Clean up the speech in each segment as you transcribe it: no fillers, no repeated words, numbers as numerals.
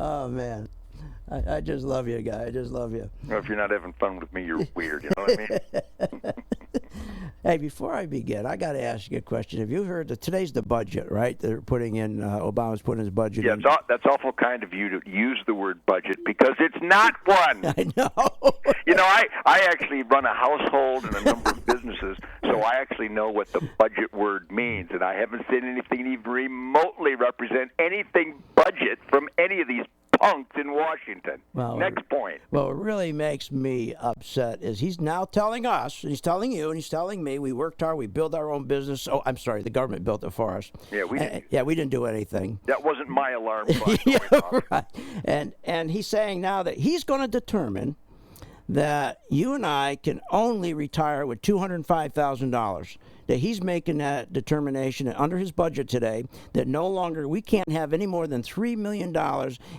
Oh man, I just love you, guy. I just love you. Well, if you're not having fun with me, you're weird. You know what I mean? Hey, before I begin, I got to ask you a question. Have you heard that today's the budget, right? They're putting in Obama's putting his budget Yeah, in. that's awful kind of you to use the word budget because it's not one. I know. You know, I actually run a household and a number of businesses, so I actually know what the budget word means, and I haven't seen anything even remotely represent anything budget from any of these punks in Washington. Well, Next point. Well, what really makes me upset is he's now telling us, he's telling you, and he's telling me, we worked hard, we built our own business. Oh, I'm sorry, the government built it for us. Yeah, we didn't. Yeah, we didn't do anything. That wasn't my alarm clock. Yeah, right. And he's saying now that he's going to determine that you and I can only retire with $205,000. That he's making that determination under his budget today that no longer we can't have any more than $3 million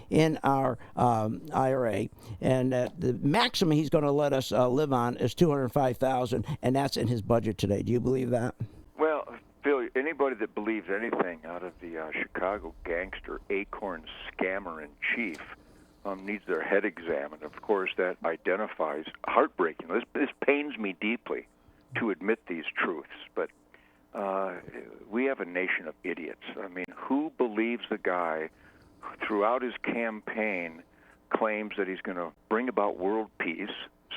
in our IRA, and that the maximum he's going to let us live on is $205,000, and that's in his budget today. Do you believe that? Well, Phil, anybody that believes anything out of the Chicago gangster, acorn scammer in chief needs their head examined. Of course, that identifies heartbreaking. This pains me deeply to admit these truths, but we have a nation of idiots. I mean, who believes the guy who, throughout his campaign, claims that he's going to bring about world peace,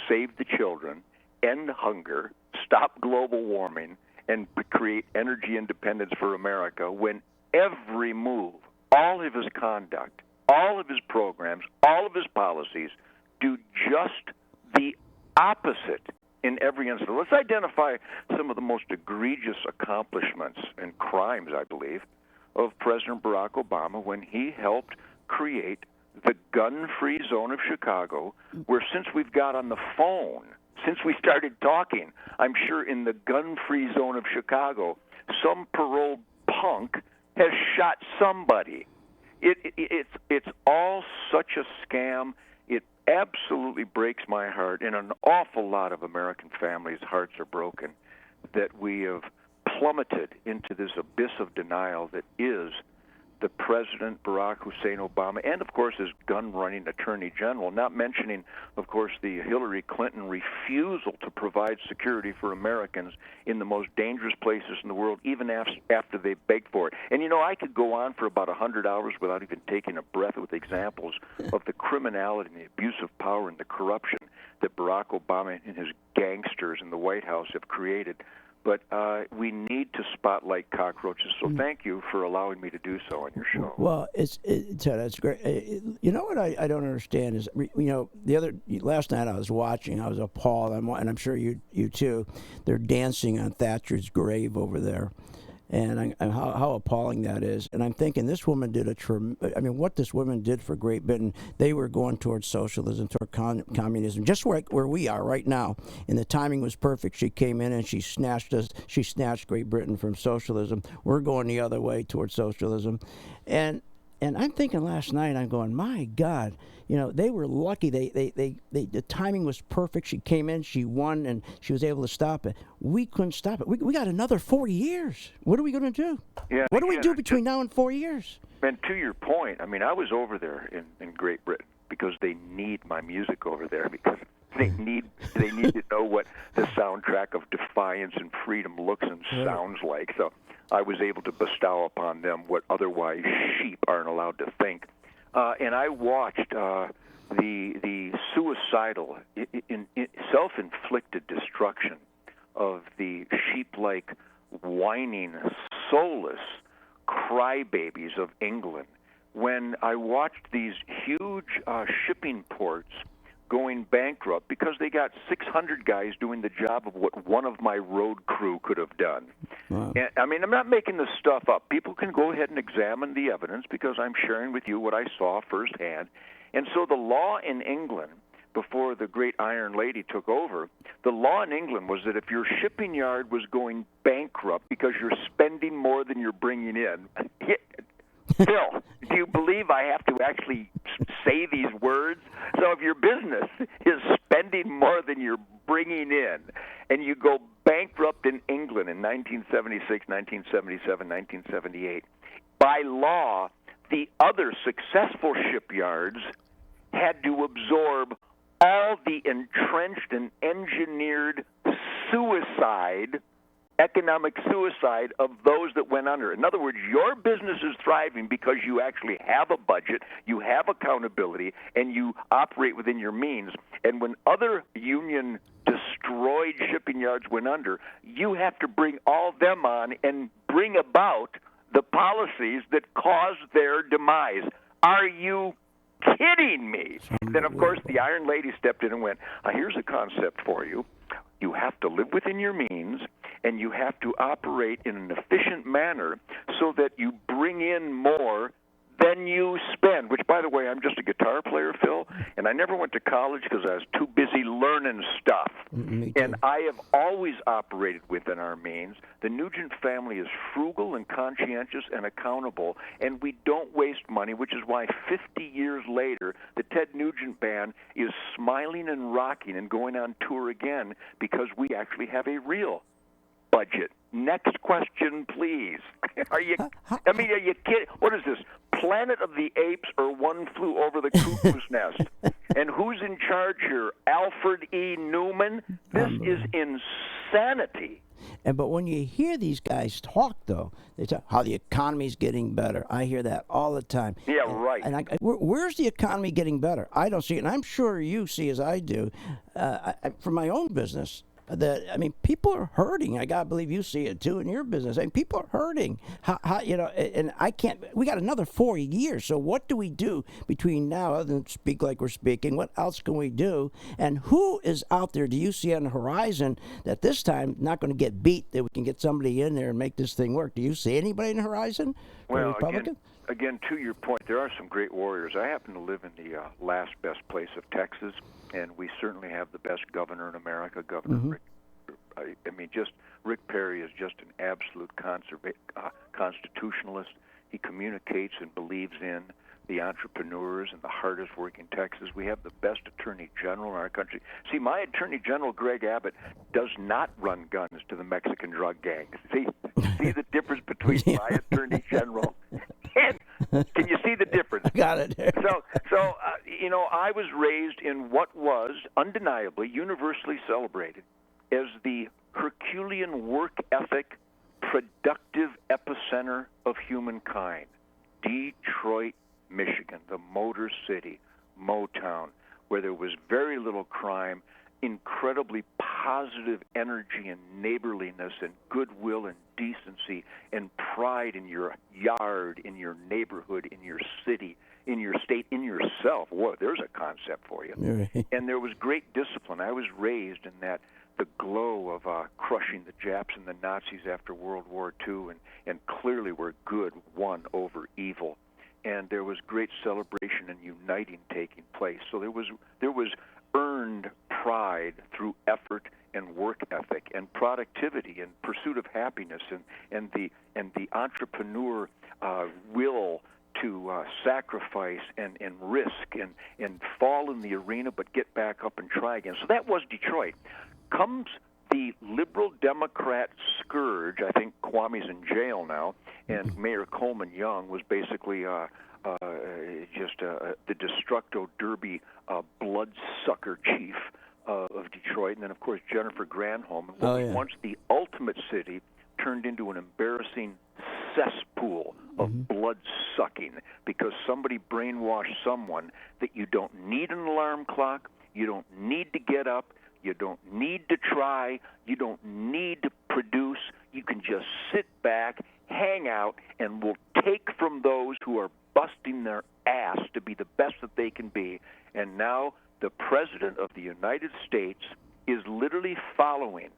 save the children, end hunger, stop global warming, and create energy independence for America, when every move, all of his conduct, all of his programs, all of his policies do just the opposite in every instance? Let's identify some of the most egregious accomplishments and crimes, I believe, of President Barack Obama when he helped create the gun-free zone of Chicago, where since we've got on the phone, since we started talking, I'm sure in the gun-free zone of Chicago, some paroled punk has shot somebody. It's all such a scam. It absolutely breaks my heart, and an awful lot of American families' hearts are broken that we have plummeted into this abyss of denial that is the President Barack Hussein Obama, and of course his gun-running Attorney General, not mentioning, of course, the Hillary Clinton refusal to provide security for Americans in the most dangerous places in the world, even after they begged for it. And you know, I could go on for about 100 hours without even taking a breath with examples of the criminality and the abuse of power and the corruption that Barack Obama and his gangsters in the White House have created. But we need to spotlight cockroaches. So thank you for allowing me to do so on your show. Well, Ted, that's great. You know what I don't understand is, you know, last night I was watching, I was appalled, and I'm sure you too. They're dancing on Thatcher's grave over there. And how appalling that is. And I'm thinking this woman did what this woman did for Great Britain, they were going towards socialism, toward communism, just where we are right now. And the timing was perfect. She came in and she snatched Great Britain from socialism. We're going the other way towards socialism. And I'm thinking last night, I'm going, my God, you know, they were lucky. The timing was perfect. She came in, she won, and she was able to stop it. We couldn't stop it. We got another 4 years. What are we going to do? Yeah, what do we do between now and 4 years? And to your point, I mean, I was over there in Great Britain because they need my music over there, because they need to know what the soundtrack of defiance and freedom looks and sounds like. So I was able to bestow upon them what otherwise sheep aren't allowed to think. And I watched the suicidal, self-inflicted destruction of the sheep-like, whining, soulless crybabies of England when I watched these huge shipping ports going bankrupt because they got 600 guys doing the job of what one of my road crew could have done. Wow. And, I mean, I'm not making this stuff up. People can go ahead and examine the evidence because I'm sharing with you what I saw firsthand. And so the law in England, before the great Iron Lady took over, the law in England was that if your shipping yard was going bankrupt because you're spending more than you're bringing in, Phil, do you believe I have to actually say these words? So if your business is spending more than you're bringing in, and you go bankrupt in England in 1976, 1977, 1978, by law, the other successful shipyards had to absorb all the entrenched and engineered suicide, economic suicide of those that went under. In other words, your business is thriving because you actually have a budget, you have accountability, and you operate within your means. And when other union destroyed shipping yards went under, you have to bring all them on and bring about the policies that caused their demise. Are you kidding me? Then, of course, the Iron Lady stepped in and went, here's a concept for you. You have to live within your means, and you have to operate in an efficient manner so that you bring in more than you spend, which, by the way, I'm just a guitar player, Phil, and I never went to college because I was too busy learning stuff. And I have always operated within our means. The Nugent family is frugal and conscientious and accountable, and we don't waste money, which is why 50 years later, the Ted Nugent Band is smiling and rocking and going on tour again because we actually have a real budget. Next question, please. Are you kidding? What is this, Planet of the Apes or One Flew Over the Cuckoo's Nest? And who's in charge here? Alfred E. Newman? This is insanity. But when you hear these guys talk, though, they talk how the economy's getting better. I hear that all the time. Yeah, right. And where's the economy getting better? I don't see it, and I'm sure you see as I do. For my own business, people are hurting. I gotta believe you see it too in your business. People are hurting. And I can't. We got another 4 years. So what do we do between now, other than speak like we're speaking? What else can we do? And who is out there? Do you see on the horizon that this time not going to get beat? That we can get somebody in there and make this thing work? Do you see anybody in the horizon? Well, again, to your point, there are some great warriors. I happen to live in the last best place of Texas, and we certainly have the best governor in America, Governor Rick. Rick Perry is just an absolute constitutionalist. He communicates and believes in the entrepreneurs and the hardest working Texas. We have the best attorney general in our country. See, my attorney general, Greg Abbott, does not run guns to the Mexican drug gangs. See the difference between my attorney general and, can you see the difference? I got it. So I was raised in what was undeniably universally celebrated as the Herculean work ethic, productive epicenter of humankind, Detroit, Michigan, the Motor City, Motown, where there was very little crime, incredibly positive energy and neighborliness and goodwill and decency and pride in your yard, in your neighborhood, in your city, in your state, in yourself. Whoa, there's a concept for you. Right. And there was great discipline. I was raised in that, the glow of crushing the Japs and the Nazis after World War II, and clearly where good won over evil. And there was great celebration and uniting taking place. So there was earned pride through effort and work ethic and productivity and pursuit of happiness and the entrepreneur will to sacrifice and risk and fall in the arena but get back up and try again. So that was Detroit. Comes the liberal Democrat scourge. I think Kwame's in jail now, and Mayor Coleman Young was basically just the Destructo Derby bloodsucker chief of Detroit. And then, of course, Jennifer Granholm. Once the ultimate city turned into an embarrassing cesspool of blood sucking because somebody brainwashed someone that you don't need an alarm clock, you don't need to get up, you don't need to try, you don't need to produce, you can just sit back, hang out, and we'll take from those who are busting their ass to be the best that they can be. And now the President of the United States is literally following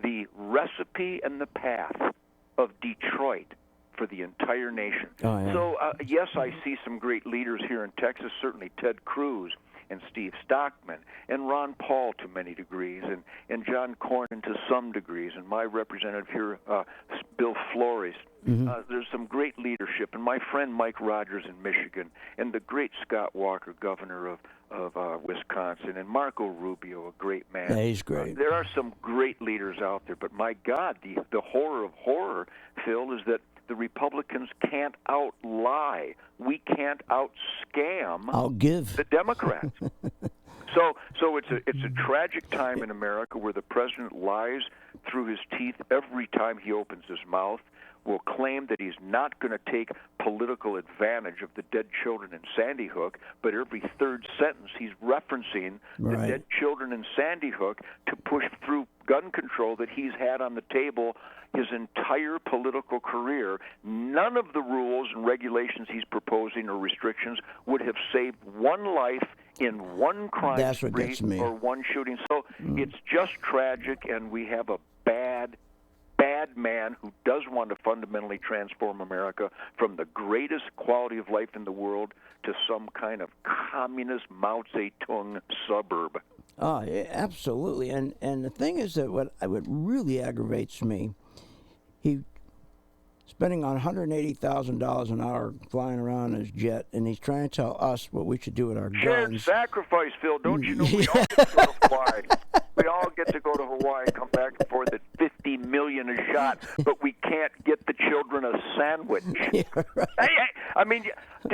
the recipe and the path of Detroit for the entire nation. So, yes, I see some great leaders here in Texas, certainly Ted Cruz and Steve Stockman and Ron Paul to many degrees and John Cornyn to some degrees, and my representative here, Bill Flores. There's some great leadership, and my friend Mike Rogers in Michigan, and the great Scott Walker, governor of Wisconsin, and Marco Rubio, a great man. Yeah, he's great. There are some great leaders out there, but my God, the horror of horror, Phil, is that the Republicans can't out-lie. We can't out-scam the Democrats. So it's a tragic time in America where the president lies through his teeth every time he opens his mouth, will claim that he's not going to take political advantage of the dead children in Sandy Hook, but every third sentence he's referencing the dead children in Sandy Hook to push through gun control that he's had on the table his entire political career. None of the rules and regulations he's proposing or restrictions would have saved one life in one crime spree or one shooting. So it's just tragic, and we have a bad man who does want to fundamentally transform America from the greatest quality of life in the world to some kind of communist Mao Zedong suburb. Oh, yeah, absolutely. And the thing is that what really aggravates me, he spending on $180,000 an hour flying around in his jet, and he's trying to tell us what we should do with our guns. Shared sacrifice, Phil. Don't you know we all get to go to Hawaii? We all get to go to Hawaii and come back and forth at $50 million a shot, but we can't get the children a sandwich. Yeah, right. I mean,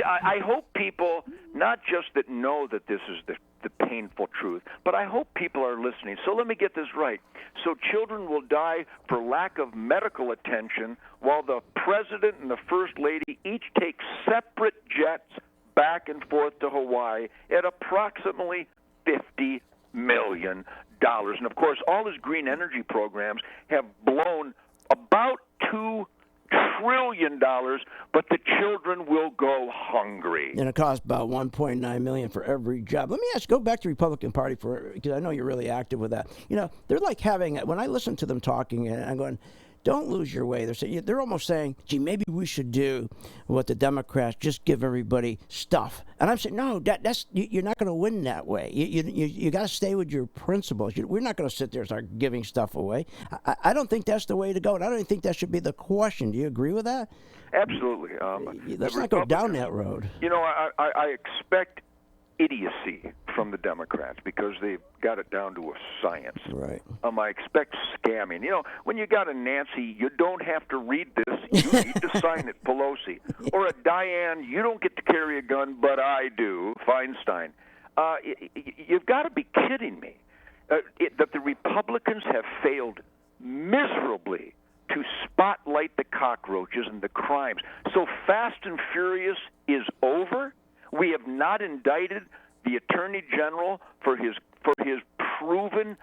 I hope people, not just that know that this is the painful truth, but I hope people are listening. So let me get this right. So children will die for lack of medical attention while the president and the first lady each take separate jets back and forth to Hawaii at approximately $50 million. And of course, all his green energy programs have blown about $2 trillion, but the children will go hungry. And it costs about $1.9 million for every job. Let me go back to the Republican Party because I know you're really active with that. You know, they're like having, when I listen to them talking, and I'm going, don't lose your way. They're almost saying, gee, maybe we should do what the Democrats, just give everybody stuff. And I'm saying, no, that's you're not going to win that way. You got to stay with your principles. We're not going to sit there and start giving stuff away. I don't think that's the way to go, and I don't even think that should be the question. Do you agree with that? Absolutely. Let's not go down that road. You know, I expect idiocy from the Democrats because they've got it down to a science. Right. I expect scamming. You know, when you got a Nancy, you don't have to read this. You need to sign it, Pelosi. Or a Diane, you don't get to carry a gun, but I do, Feinstein. You've got to be kidding me. That the Republicans have failed miserably to spotlight the cockroaches and the crimes. So Fast and Furious is over. We have not indicted the Attorney General for his proven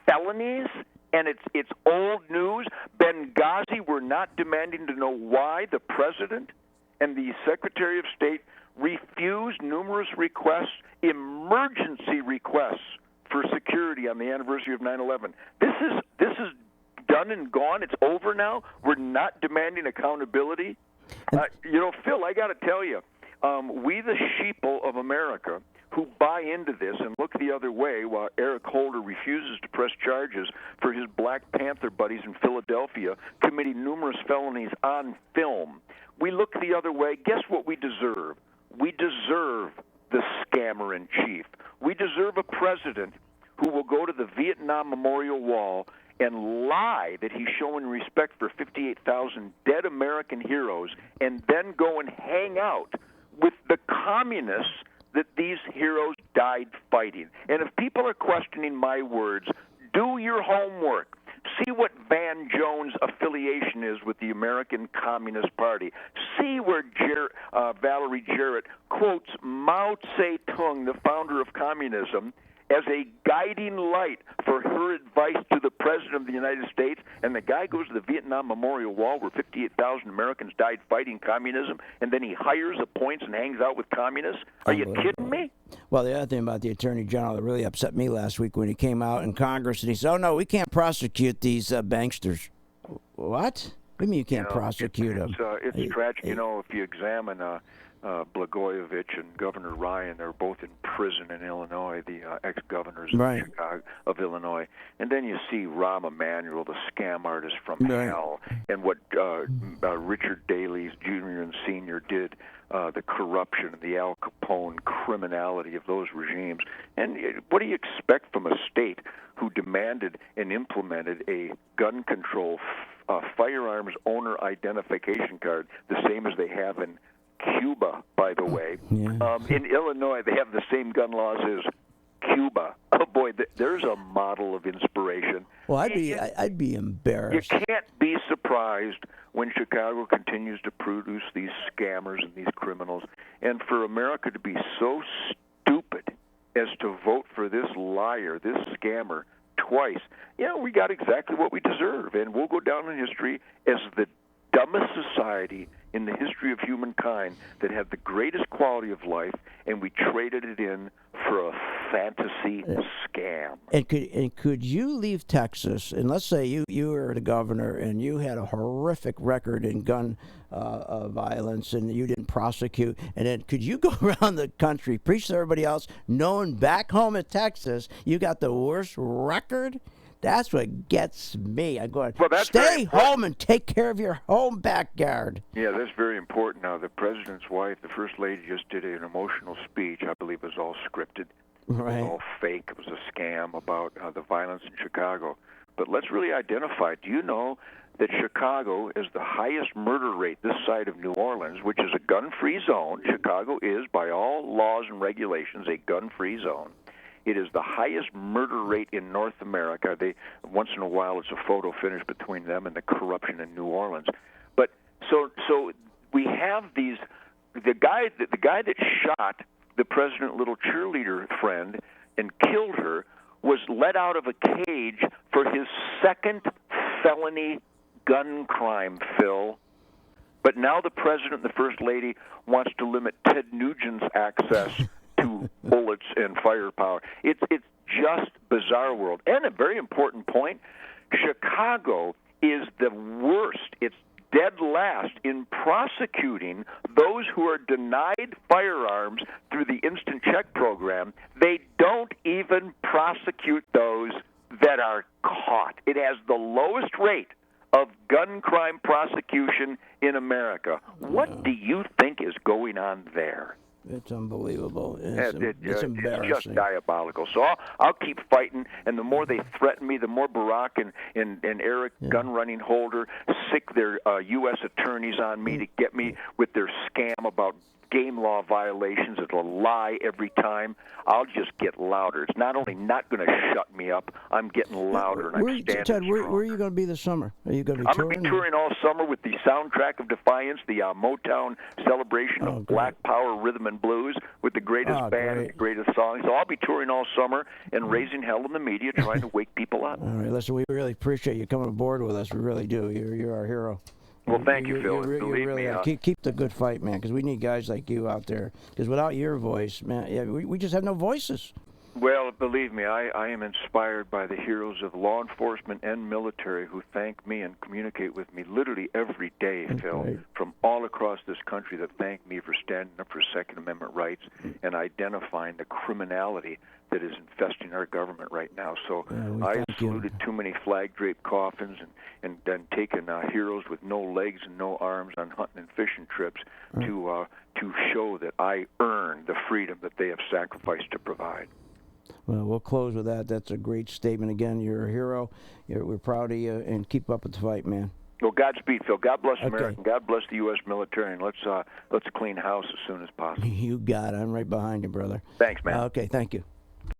felonies, and it's old news. Benghazi, we're not demanding to know why the President and the Secretary of State refused numerous requests, emergency requests for security on the anniversary of 9/11. This is done and gone. It's over now. We're not demanding accountability. You know, Phil, I got to tell you, we the sheeple of America who buy into this and look the other way while Eric Holder refuses to press charges for his Black Panther buddies in Philadelphia committing numerous felonies on film. We look the other way. Guess what we deserve? We deserve the scammer in chief. We deserve a president who will go to the Vietnam Memorial Wall and lie that he's showing respect for 58,000 dead American heroes and then go and hang out with the communists that these heroes died fighting. And if people are questioning my words, do your homework. See what Van Jones' affiliation is with the American Communist Party. See where Valerie Jarrett quotes Mao Zedong, the founder of communism, as a guiding light for her advice to the President of the United States, and the guy goes to the Vietnam Memorial Wall where 58,000 Americans died fighting communism, and then he hires, appoints, and hangs out with communists? Are you kidding me? Well, the other thing about the Attorney General that really upset me last week when he came out in Congress and he said, oh, no, we can't prosecute these banksters. What? What do you mean you can't prosecute them? It's tragic. You know, if you examine Blagojevich and Governor Ryan, they're both in prison in Illinois, the ex-governors of Illinois. And then you see Rahm Emanuel, the scam artist from hell, and what Richard Daley Jr. and Sr. did, the corruption, the Al Capone criminality of those regimes. And what do you expect from a state who demanded and implemented a gun control firearms owner identification card, the same as they have in Cuba, by the way. Yeah. In Illinois, they have the same gun laws as Cuba. Oh boy, there's a model of inspiration. Well, I'd be embarrassed. You can't be surprised when Chicago continues to produce these scammers and these criminals, and for America to be so stupid as to vote for this liar, this scammer, twice. We got exactly what we deserve, and we'll go down in history as the dumbest society in the history of humankind that had the greatest quality of life, and we traded it in for a fantasy scam. And could you leave Texas, and let's say you were the governor and you had a horrific record in gun violence and you didn't prosecute, and then could you go around the country, preach to everybody else, knowing back home in Texas you got the worst record? That's what gets me. I go, stay home and take care of your home backyard. Yeah, that's very important. Now, the president's wife, the first lady, just did an emotional speech. I believe it was all scripted. Right. It was all fake. It was a scam about the violence in Chicago. But let's really identify. Do you know that Chicago is the highest murder rate this side of New Orleans, which is a gun-free zone? Chicago is, by all laws and regulations, a gun-free zone. It is the highest murder rate in North America. Once in a while, it's a photo finish between them and the corruption in New Orleans. But so we have these. The guy that shot the president's little cheerleader friend and killed her was let out of a cage for his second felony gun crime, Phil. But now the president and the first lady wants to limit Ted Nugent's access to bullets and firepower. It's just bizarre world. And a very important point, Chicago is the worst. It's dead last in prosecuting those who are denied firearms through the instant check program. They don't even prosecute those that are caught. It has the lowest rate of gun crime prosecution in America. What do you think is going on there? It's unbelievable. It's embarrassing. It's just diabolical. So I'll keep fighting, and the more they threaten me, the more Barack and Eric, gun-running holder, sick their U.S. attorneys on me to get me with their scam about game law violations. It's a lie every time. I'll just get louder. It's not only not going to shut me up, I'm getting louder, and I'm standing Ted, where strong. are you going to be this summer? Are you going to be I'm touring? going to be touring all summer with the soundtrack of Defiance, the Motown celebration of Black Power, rhythm, and blues with the greatest band and the greatest songs. So I'll be touring all summer and raising hell in the media, trying to wake people up. All right, listen, we really appreciate you coming aboard with us. We really do. You're our hero. Well, thank you, Phil. Believe me. Keep the good fight, man, because we need guys like you out there. Because without your voice, man, we just have no voices. Well, believe me, I am inspired by the heroes of law enforcement and military who thank me and communicate with me literally every day, Phil, from all across this country that thank me for standing up for Second Amendment rights and identifying the criminality that is infesting our government right now. So I have saluted too many flag-draped coffins and taken heroes with no legs and no arms on hunting and fishing trips to show that I earn the freedom that they have sacrificed to provide. Well, we'll close with that. That's a great statement. Again, you're a hero. We're proud of you, and keep up with the fight, man. Well, Godspeed, Phil. God bless America. God bless the U.S. military, and let's clean house as soon as possible. You got it. I'm right behind you, brother. Thanks, man. Okay, thank you.